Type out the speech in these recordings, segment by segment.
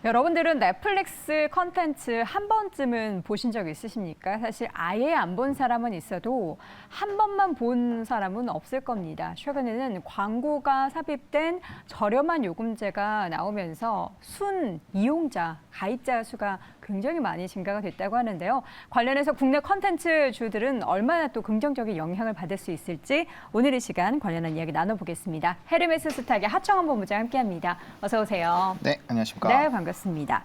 여러분들은 넷플릭스 컨텐츠 한 번쯤은 보신 적 있으십니까? 사실 아예 안 본 사람은 있어도 한 번만 본 사람은 없을 겁니다. 최근에는 광고가 삽입된 저렴한 요금제가 나오면서 순 이용자, 가입자 수가 굉장히 많이 증가가 됐다고 하는데요. 관련해서 국내 컨텐츠 주들은 얼마나 또 긍정적인 영향을 받을 수 있을지 오늘 이 시간 관련한 이야기 나눠보겠습니다. 헤르메스 스탁의 하청원 본부장 함께합니다. 어서 오세요. 네, 안녕하십니까. 네, 반갑습니다.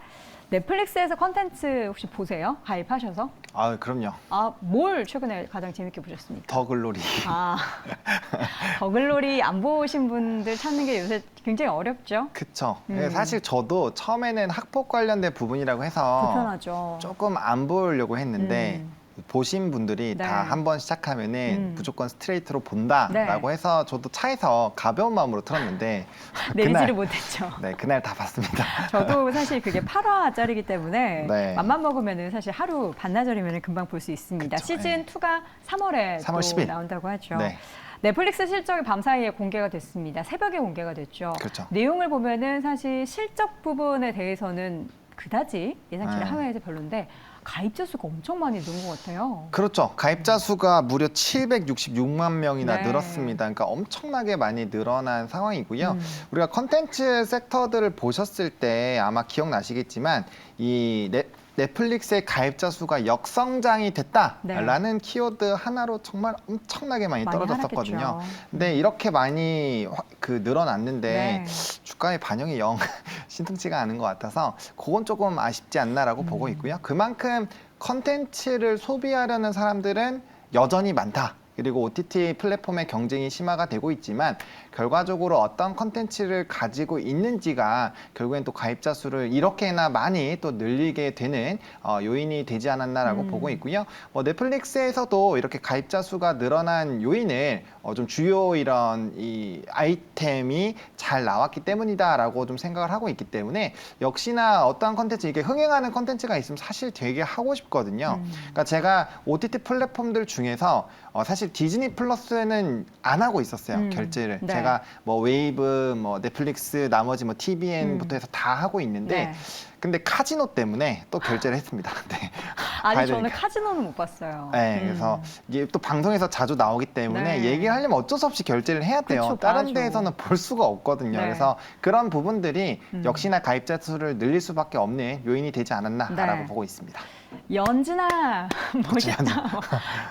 넷플릭스에서 컨텐츠 혹시 보세요? 가입하셔서? 아, 그럼요. 뭘 최근에 가장 재밌게 보셨습니까? 더글로리. 더글로리 안 보신 분들 찾는 게 요새 굉장히 어렵죠? 그쵸. 사실 저도 처음에는 학폭 관련된 부분이라고 해서 불편하죠. 조금 안 보려고 했는데 보신 분들이 네. 다 한 번 시작하면은 무조건 스트레이트로 본다라고 네. 해서 저도 차에서 가벼운 마음으로 틀었는데 내리지를 못했죠. 네, 그날 다 봤습니다. 저도 사실 그게 8화짜리기 때문에 네. 맘만 먹으면 사실 하루 반나절이면 금방 볼 수 있습니다. 그쵸, 시즌 2가 3월에 3월 또 10일. 나온다고 하죠. 네. 넷플릭스 실적이 밤사이에 공개가 됐습니다. 새벽에 공개가 됐죠. 그렇죠. 내용을 보면은 사실 실적 부분에 대해서는 그다지 예상치를 네. 하면서 별론데 가입자 수가 엄청 많이 는 것 같아요. 그렇죠. 가입자 수가 무려 766만 명이나 네. 늘었습니다. 그러니까 엄청나게 많이 늘어난 상황이고요. 우리가 컨텐츠 섹터들을 보셨을 때 아마 기억나시겠지만 이 넷플릭스의 가입자 수가 역성장이 됐다라는 키워드 하나로 정말 엄청나게 많이 떨어졌었거든요. 하락했죠. 근데 이렇게 많이 늘어났는데 네. 주가의 반영이 영 신통치가 않은 것 같아서 그건 조금 아쉽지 않나라고 보고 있고요. 그만큼 컨텐츠를 소비하려는 사람들은 여전히 많다. 그리고 OTT 플랫폼의 경쟁이 심화가 되고 있지만 결과적으로 어떤 컨텐츠를 가지고 있는지가 결국엔 또 가입자 수를 이렇게나 많이 또 늘리게 되는 요인이 되지 않았나라고 보고 있고요. 넷플릭스에서도 이렇게 가입자 수가 늘어난 요인을 좀 주요 이런 이 아이템이 잘 나왔기 때문이다라고 좀 생각을 하고 있기 때문에 역시나 어떠한 컨텐츠 이게 흥행하는 컨텐츠가 있으면 사실 되게 하고 싶거든요. 그러니까 제가 OTT 플랫폼들 중에서 사실 디즈니 플러스에는 안 하고 있었어요. 결제를. 네. 제가 뭐 웨이브, 뭐 넷플릭스, 나머지 뭐 TVN부터 해서 다 하고 있는데 네. 근데 카지노 때문에 또 결제를 했습니다. 네. 아니 봐야 저는 되니까. 카지노는 못 봤어요. 네, 그래서 이게 또 방송에서 자주 나오기 때문에 네. 얘기를 하려면 어쩔 수 없이 결제를 해야 돼요. 그쵸, 다른 봐야죠. 데에서는 볼 수가 없거든요. 네. 그래서 그런 부분들이 역시나 가입자 수를 늘릴 수밖에 없는 요인이 되지 않았나라고 네. 보고 있습니다. 연진아 멋있다.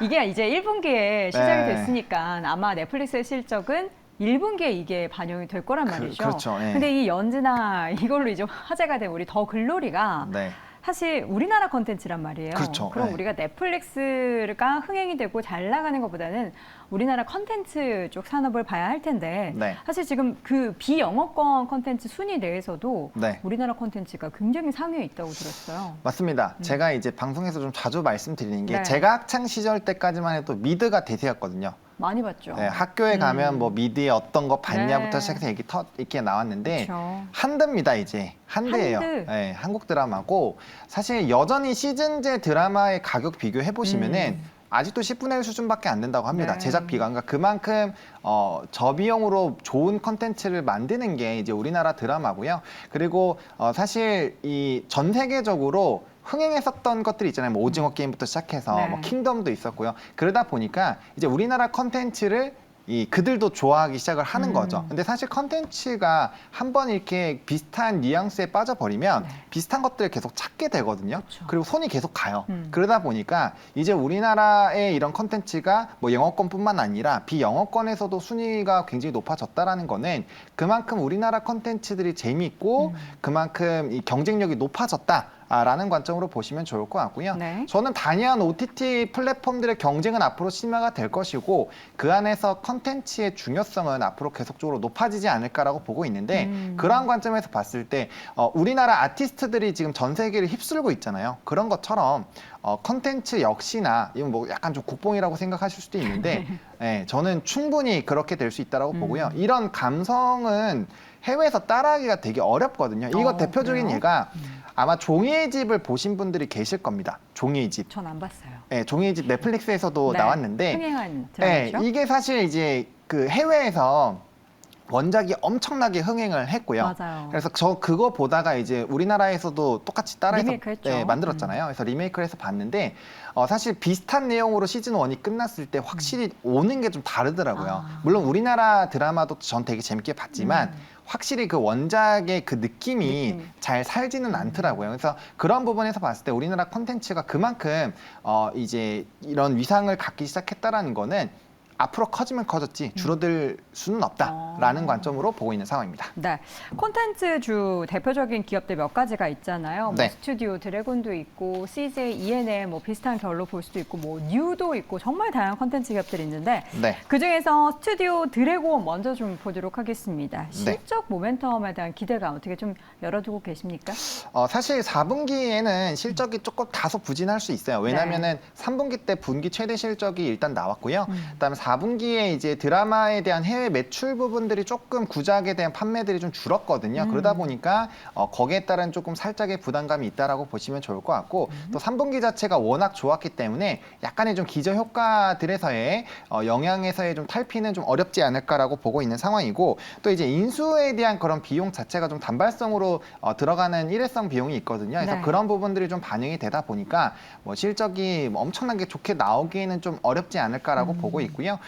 이게 이제 1분기에 시작이 네. 됐으니까 아마 넷플릭스의 실적은 1분기에 이게 반영이 될 거란 말이죠. 그렇죠. 네. 근데 이 연진아 이걸로 이제 화제가 된 우리 더 글로리가 네. 사실 우리나라 컨텐츠란 말이에요. 그렇죠. 그럼 네. 우리가 넷플릭스가 흥행이 되고 잘 나가는 것보다는 우리나라 컨텐츠 쪽 산업을 봐야 할 텐데 네. 사실 지금 그 비영어권 컨텐츠 순위 내에서도 네. 우리나라 컨텐츠가 굉장히 상위에 있다고 들었어요. 맞습니다. 제가 이제 방송에서 좀 자주 말씀드리는 게 네. 제가 학창 시절 때까지만 해도 미드가 대세였거든요. 많이 봤죠. 네, 학교에 가면 뭐 미드에 어떤 거 봤냐부터 네. 시작해서 이렇게 나왔는데 그렇죠. 한드입니다 이제 한드예요. 한드. 네, 한국 드라마고 사실 여전히 시즌제 드라마의 가격 비교해 보시면은 아직도 10분의 1 수준밖에 안 된다고 합니다. 네. 제작비가. 그러니까 그만큼 저비용으로 좋은 컨텐츠를 만드는 게 이제 우리나라 드라마고요. 그리고 사실 이 전 세계적으로 흥행했었던 것들이 있잖아요. 뭐 오징어 게임부터 시작해서 네. 뭐 킹덤도 있었고요. 그러다 보니까 이제 우리나라 컨텐츠를 그들도 좋아하기 시작을 하는 거죠. 근데 사실 컨텐츠가 한번 이렇게 비슷한 뉘앙스에 빠져버리면 비슷한 것들을 계속 찾게 되거든요. 그쵸. 그리고 손이 계속 가요. 그러다 보니까 이제 우리나라의 이런 컨텐츠가 뭐 영어권뿐만 아니라 비영어권에서도 순위가 굉장히 높아졌다라는 거는 그만큼 우리나라 컨텐츠들이 재미있고 그만큼 이 경쟁력이 높아졌다. 라는 관점으로 보시면 좋을 것 같고요. 네. 저는 단연 OTT 플랫폼들의 경쟁은 앞으로 심화가 될 것이고 그 안에서 컨텐츠의 중요성은 앞으로 계속적으로 높아지지 않을까라고 보고 있는데 그러한 관점에서 봤을 때 우리나라 아티스트들이 지금 전 세계를 휩쓸고 있잖아요. 그런 것처럼 컨텐츠 역시나 이건 뭐 약간 좀 국뽕이라고 생각하실 수도 있는데 네, 저는 충분히 그렇게 될 수 있다고 보고요. 이런 감성은 해외에서 따라하기가 되게 어렵거든요. 이거 대표적인 그래요? 예가 아마 종이의 집을 보신 분들이 계실 겁니다. 종이의 집. 전 안 봤어요. 네, 종이의 집 넷플릭스에서도 네, 나왔는데 흥행한 네, 드라마죠. 이게 사실 이제 그 해외에서 원작이 엄청나게 흥행을 했고요. 맞아요. 그래서 저 그거 보다가 이제 우리나라에서도 똑같이 따라해서 리메이크했죠. 네, 만들었잖아요. 그래서 리메이크를 해서 봤는데 사실 비슷한 내용으로 시즌 1이 끝났을 때 확실히 오는 게 좀 다르더라고요. 아. 물론 우리나라 드라마도 전 되게 재밌게 봤지만 확실히 그 원작의 그 느낌이 느낌. 잘 살지는 않더라고요. 그래서 그런 부분에서 봤을 때 우리나라 콘텐츠가 그만큼 이제 이런 위상을 갖기 시작했다라는 거는 앞으로 커지면 커졌지 줄어들 수는 없다라는 관점으로 보고 있는 상황입니다. 네, 콘텐츠주 대표적인 기업들 몇 가지가 있잖아요. 네. 뭐 스튜디오 드래곤도 있고 CJ, ENM 뭐 비슷한 결로 볼 수도 있고 뭐 뉴도 있고 정말 다양한 콘텐츠 기업들이 있는데 네. 그 중에서 스튜디오 드래곤 먼저 좀 보도록 하겠습니다. 실적 모멘텀에 대한 기대감 어떻게 좀 열어두고 계십니까? 사실 4분기에는 실적이 조금 다소 부진할 수 있어요. 왜냐하면은 3분기 때 분기 최대 실적이 일단 나왔고요. 그다음에 4분기에 이제 드라마에 대한 해외 매출 부분들이 조금 구작에 대한 판매들이 좀 줄었거든요. 그러다 보니까 거기에 따른 조금 살짝의 부담감이 있다라고 보시면 좋을 것 같고 또 3분기 자체가 워낙 좋았기 때문에 약간의 좀 기저 효과들에서의 영향에서의 좀 탈피는 좀 어렵지 않을까라고 보고 있는 상황이고 또 이제 인수에 대한 그런 비용 자체가 좀 단발성으로 들어가는 일회성 비용이 있거든요. 그래서 네. 그런 부분들이 좀 반영이 되다 보니까 뭐 실적이 뭐 엄청나게 좋게 나오기에는 좀 어렵지 않을까라고 보고 있고요.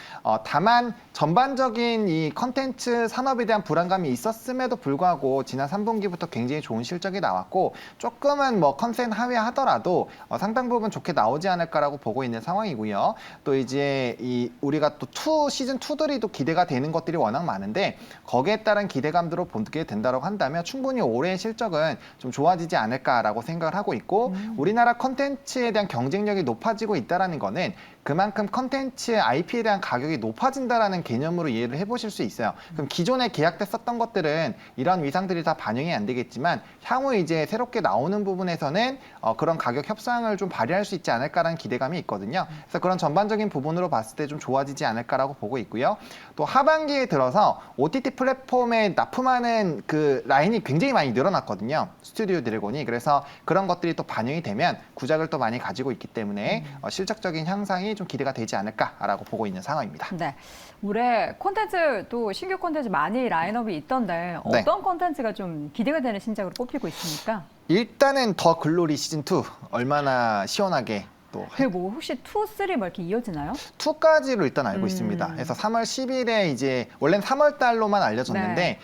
다만 전반적인 이 컨텐츠 산업에 대한 불안감이 있었음에도 불구하고 지난 3분기부터 굉장히 좋은 실적이 나왔고 조금은 뭐 컨센 하회하더라도 상당 부분 좋게 나오지 않을까라고 보고 있는 상황이고요. 또 이제 이 우리가 또 시즌 2들이 또 기대가 되는 것들이 워낙 많은데 거기에 따른 기대감들을 보게 된다고 한다면 충분히 올해의 실적은 좀 좋아지지 않을까라고 생각을 하고 있고 우리나라 컨텐츠에 대한 경쟁력이 높아지고 있다라는 거는 그만큼 컨텐츠의 IP에 대한 가격이 높아진다라는 개념으로 이해를 해보실 수 있어요. 그럼 기존에 계약됐었던 것들은 이런 위상들이 다 반영이 안 되겠지만 향후 이제 새롭게 나오는 부분에서는 그런 가격 협상을 좀 발휘할 수 있지 않을까라는 기대감이 있거든요. 그래서 그런 전반적인 부분으로 봤을 때 좀 좋아지지 않을까라고 보고 있고요. 또 하반기에 들어서 OTT 플랫폼에 납품하는 그 라인이 굉장히 많이 늘어났거든요. 스튜디오 드래곤이. 그래서 그런 것들이 또 반영이 되면 구작을 또 많이 가지고 있기 때문에 실적적인 향상이 좀 기대가 되지 않을까라고 보고 있는 상황입니다. 네, 올해 콘텐츠 또 신규 콘텐츠 많이 라인업이 있던데 네. 어떤 콘텐츠가 좀 기대가 되는 신작으로 꼽히고 있습니까? 일단은 더 글로리 시즌 2 얼마나 시원하게 또 그리고 뭐 혹시 2, 3 뭐 이렇게 이어지나요? 2까지로 일단 알고 있습니다. 그래서 3월 10일에 이제 원래는 3월 달로만 알려졌는데 네.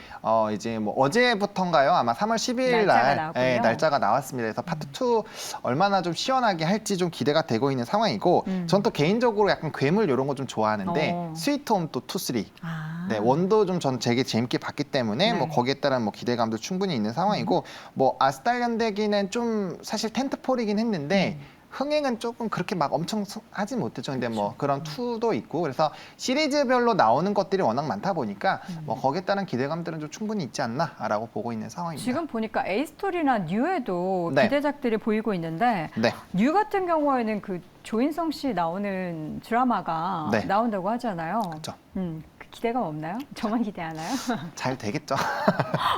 이제 뭐 어제부터인가요? 아마 3월 10일 날짜가 날 나왔군요. 날짜가 나왔습니다. 그래서 파트 2 얼마나 좀 시원하게 할지 좀 기대가 되고 있는 상황이고 전 또 개인적으로 약간 괴물 이런 거 좀 좋아하는데 스위트홈 또 2, 3 아, 네, 원도 좀 전 되게 재밌게 봤기 때문에 네. 뭐 거기에 따른 뭐 기대감도 충분히 있는 상황이고 뭐 아스달 연대기는 좀 사실 텐트폴이긴 했는데 흥행은 조금 그렇게 막 엄청 하지 못했죠. 근데 뭐 그런 투도 있고 그래서 시리즈별로 나오는 것들이 워낙 많다 보니까 뭐 거기에 따른 기대감들은 좀 충분히 있지 않나라고 보고 있는 상황입니다. 지금 보니까 에이스토리나 뉴에도 네. 기대작들이 보이고 있는데 네. 뉴 같은 경우에는 그 조인성 씨 나오는 드라마가 네. 나온다고 하잖아요. 그렇죠. 그 기대감 없나요? 저만 기대하나요? 잘 되겠죠.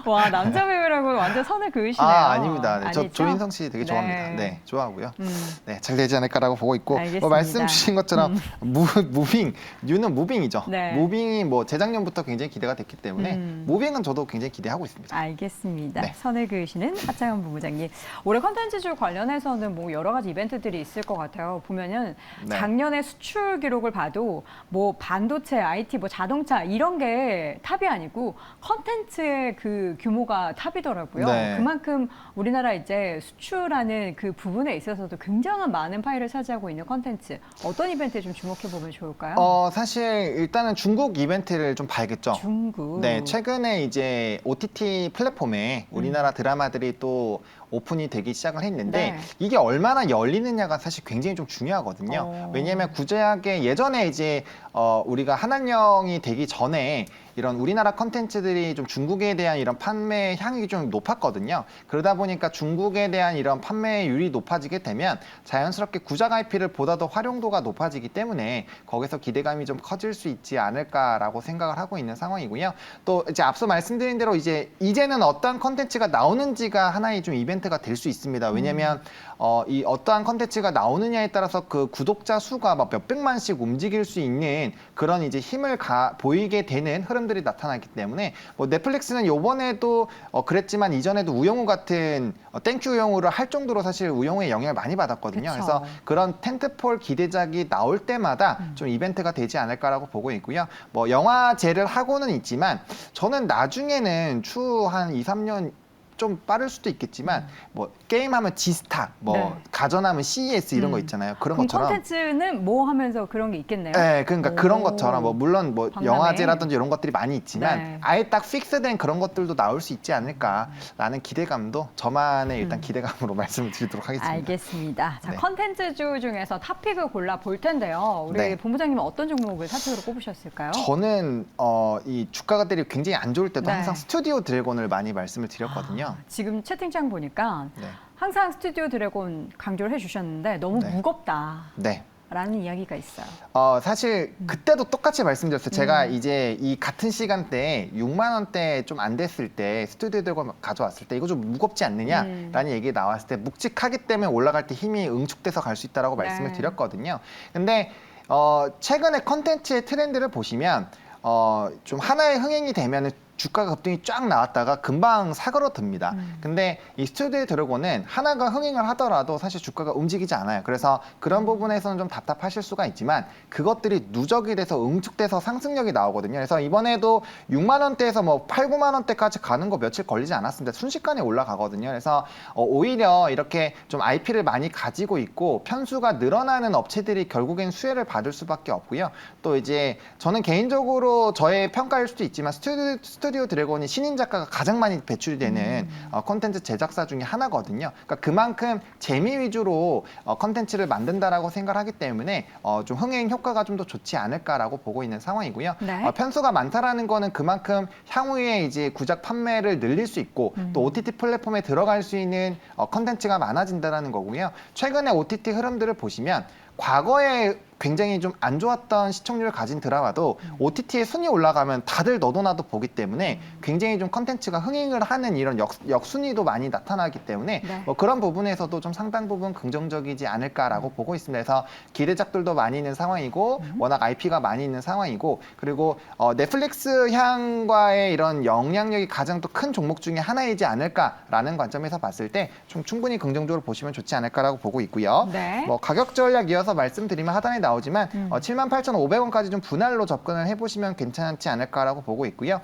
와, 남자 배우라고 완전 선을 그으시네요. 아닙니다. 네, 저 아니죠? 조인성 씨 되게 네. 좋아합니다. 네, 좋아하고요. 네, 잘 되지 않을까라고 보고 있고 알겠습니다. 뭐 말씀 주신 것처럼 무빙, 뉴는 무빙이죠. 네. 무빙이 뭐 재작년부터 굉장히 기대가 됐기 때문에 무빙은 저도 굉장히 기대하고 있습니다. 알겠습니다. 네. 선을 그으시는 하창현 부부장님. 올해 컨텐츠주 관련해서는 뭐 여러 가지 이벤트들이 있을 것 같아요. 보면은 네. 작년에 수출 기록을 봐도 뭐 반도체, IT, 뭐 자동차 이런 게 탑이 아니고 컨텐츠의 그 규모가 탑이더라고요. 네. 그만큼 우리나라 이제 수출하는 그 부분에 있어서도 굉장한 많은 파일을 차지하고 있는 컨텐츠. 어떤 이벤트에 좀 주목해 보면 좋을까요? 사실 일단은 중국 이벤트를 좀 봐야겠죠. 중국. 네, 최근에 이제 OTT 플랫폼에 우리나라 드라마들이 또 오픈이 되기 시작을 했는데 네. 이게 얼마나 열리느냐가 사실 굉장히 좀 중요하거든요. 왜냐하면 구제하게 예전에 이제 우리가 한한령이 되기 전에 이런 우리나라 컨텐츠들이 좀 중국에 대한 이런 판매 향이 좀 높았거든요. 그러다 보니까 중국에 대한 이런 판매율이 높아지게 되면 자연스럽게 구작 IP를 보다 더 활용도가 높아지기 때문에 거기서 기대감이 좀 커질 수 있지 않을까라고 생각을 하고 있는 상황이고요. 또 이제 앞서 말씀드린 대로 이제는 어떠한 컨텐츠가 나오는지가 하나의 좀 이벤트가 될 수 있습니다. 왜냐하면 이 어떠한 컨텐츠가 나오느냐에 따라서 그 구독자 수가 막 몇백만씩 움직일 수 있는 그런 이제 힘을 보이게 되는 흐름들 흐름들이 나타나기 때문에 뭐 넷플릭스는 요번에도 그랬지만 이전에도 우영우 같은 땡큐 우영우를 할 정도로 사실 우영우의 영향을 많이 받았거든요. 그쵸. 그래서 그런 텐트폴 기대작이 나올 때마다 좀 이벤트가 되지 않을까라고 보고 있고요. 뭐 영화제를 하고는 있지만 저는 나중에는 추후 한 2, 3년 좀 빠를 수도 있겠지만 뭐 게임하면 지스타, 뭐 네. 가전하면 CES 이런 거 있잖아요. 그런 그럼 것처럼. 콘텐츠는 뭐 하면서 그런 게 있겠네요. 네, 그러니까 그런 오. 것처럼 뭐 물론 뭐 박람회. 영화제라든지 이런 것들이 많이 있지만 네. 아예 딱 픽스된 그런 것들도 나올 수 있지 않을까라는 기대감도 저만의 일단 기대감으로 말씀을 드리도록 하겠습니다. 알겠습니다. 자, 네. 컨텐츠주 중에서 탑픽을 골라 볼 텐데요. 우리 네. 본부장님은 어떤 종목을 탑픽으로 꼽으셨을까요? 저는 이 주가가들이 굉장히 안 좋을 때도 네. 항상 스튜디오 드래곤을 많이 말씀을 드렸거든요. 지금 채팅창 보니까 네. 항상 스튜디오 드래곤 강조를 해주셨는데 너무 네. 무겁다라는 네. 이야기가 있어요. 사실 그때도 똑같이 말씀드렸어요. 제가 이제 이 같은 시간대에 6만 원대 좀 안 됐을 때 스튜디오 드래곤 가져왔을 때 이거 좀 무겁지 않느냐라는 얘기 나왔을 때 묵직하기 때문에 올라갈 때 힘이 응축돼서 갈 수 있다라고 말씀을 네. 드렸거든요. 근데 최근에 컨텐츠의 트렌드를 보시면 좀 하나의 흥행이 되면은 주가가 급등이 쫙 나왔다가 금방 사그러듭니다. 근데 이 스튜디오 드래곤은 하나가 흥행을 하더라도 사실 주가가 움직이지 않아요. 그래서 그런 부분에서는 좀 답답하실 수가 있지만 그것들이 누적이 돼서 응축돼서 상승력이 나오거든요. 그래서 이번에도 6만 원대에서 뭐 8, 9만 원대까지 가는 거 며칠 걸리지 않았습니다. 순식간에 올라가거든요. 그래서 오히려 이렇게 좀 IP를 많이 가지고 있고 편수가 늘어나는 업체들이 결국엔 수혜를 받을 수밖에 없고요. 또 이제 저는 개인적으로 저의 평가일 수도 있지만 스튜디오 드래곤이 신인 작가가 가장 많이 배출이 되는 콘텐츠 제작사 중에 하나거든요. 그러니까 그만큼 재미 위주로 콘텐츠를 만든다라고 생각을 하기 때문에 좀 흥행 효과가 좀 더 좋지 않을까라고 보고 있는 상황이고요. 네. 편수가 많다라는 거는 그만큼 향후에 이제 구작 판매를 늘릴 수 있고 또 OTT 플랫폼에 들어갈 수 있는 콘텐츠가 많아진다라는 거고요. 최근에 OTT 흐름들을 보시면 과거에 굉장히 좀 안 좋았던 시청률을 가진 드라마도 OTT에 순위 올라가면 다들 너도 나도 보기 때문에 굉장히 좀 컨텐츠가 흥행을 하는 이런 역순위도 많이 나타나기 때문에 네. 뭐 그런 부분에서도 좀 상당 부분 긍정적이지 않을까라고 보고 있습니다. 그래서 기대작들도 많이 있는 상황이고 워낙 IP가 많이 있는 상황이고 그리고 넷플릭스 향과의 이런 영향력이 가장 또 큰 종목 중에 하나이지 않을까라는 관점에서 봤을 때 좀 충분히 긍정적으로 보시면 좋지 않을까라고 보고 있고요. 네. 뭐 가격 전략 이어서 말씀드리면 하단에 나오지만 78,500원까지 좀 분할로 접근을 해보시면 괜찮지 않을까라고 보고 있고요.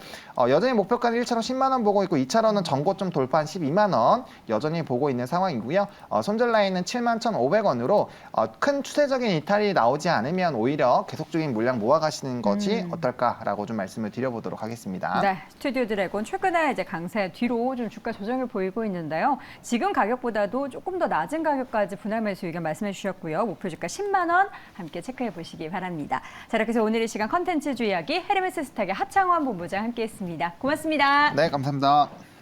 여전히 목표가는 1차로 10만 원 보고 있고 2차로는 전고 좀 돌파한 12만 원 여전히 보고 있는 상황이고요. 손절 라인은 71,500원으로 큰 추세적인 이탈이 나오지 않으면 오히려 계속적인 물량 모아가시는 것이 어떨까라고 좀 말씀을 드려보도록 하겠습니다. 네, 스튜디오 드래곤 최근에 이제 강세 뒤로 좀 주가 조정을 보이고 있는데요. 지금 가격보다도 조금 더 낮은 가격까지 분할 매수 의견 말씀해 주셨고요. 목표 주가 10만 원 함께 체크해 보시기 바랍니다. 자, 이렇게 해서 오늘 이 시간 컨텐츠주 이야기 헤르메스 스탁의 하창원 본부장 함께했습니다. 고맙습니다. 네, 감사합니다.